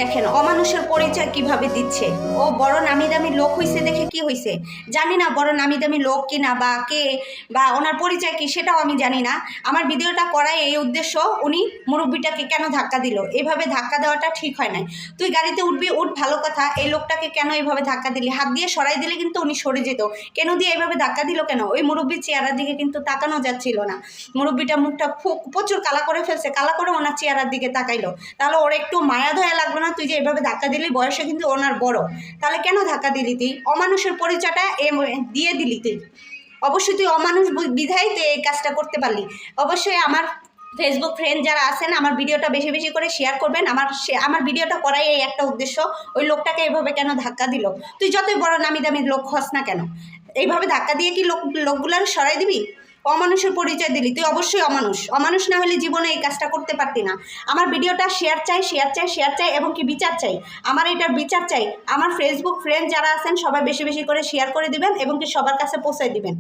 দেখেন অমানুষের পরিচয় কিভাবে দিচ্ছে। ও বড় নামি দামি লোক হইছে দেখে কি হইছে জানি না, বড় নামি দামি লোক কিনা বা কে বা ওনার পরিচয় কি সেটাও আমি জানি না। আমার ভিডিওটা করাই এই উদ্দেশ্য, উনি মুরব্বিটাকে কেন ধাক্কা দিল, এইভাবে ধাক্কা দেওয়াটা ঠিক হয় নাই। তুই গাড়িতে উঠবি উঠ, ভালো কথা, এই লোকটাকে কেন এইভাবে ধাক্কা দিলি? হাত দিয়ে সরাই দিলে কিন্তু উনি সরে যেত, কেন দিয়ে এইভাবে ধাক্কা দিল কেন? ওই মুরব্বির চেহারার দিকে কিন্তু তাকানো যাচ্ছিল না। মুরব্বিটা মুখটা প্রচুর কালা করে ফেলছে, কালা করে ওনার চেহারার দিকে তাকাইলো। তাহলে ওর একটু মায়া ধয়া লাগলো না? তুই যে এভাবে ধাক্কা দিলি, বয়সে কিন্তু ওনার বড়, তাহলে কেন ধাক্কা দিলি? তুই অমানুষের পরিচয়টা দিয়ে দিলি তুই। অবশ্যই তুই অমানুষ বিধায় তুই এই কাজটা করতে পারলি। অবশ্যই আমার ফেসবুক ফ্রেন্ড যারা আছেন আমার ভিডিওটা বেশি বেশি করে শেয়ার করবেন। আমার ভিডিওটা করাই এই একটা উদ্দেশ্য, ওই লোকটাকে এইভাবে কেন ধাক্কা দিল? তুই যতই বড় নামি দামি লোক হস না কেন, এইভাবে ধাক্কা দিয়ে কি লোকগুলার সরাই দিবি? অমানুষের পরিচয় দিলি তুই, অবশ্যই অমানুষ। অমানুষ না হলে জীবনে এই কাজটা করতে পারতি না। আমার ভিডিওটা শেয়ার চাই, শেয়ার চাই, শেয়ার চাই, এবং কি বিচার চাই। আমার এটার বিচার চাই। আমার ফেসবুক ফ্রেন্ড যারা আছেন সবাই বেশি বেশি করে শেয়ার করে দিবেন এবং কি সবার কাছে পৌঁছে দিবেন।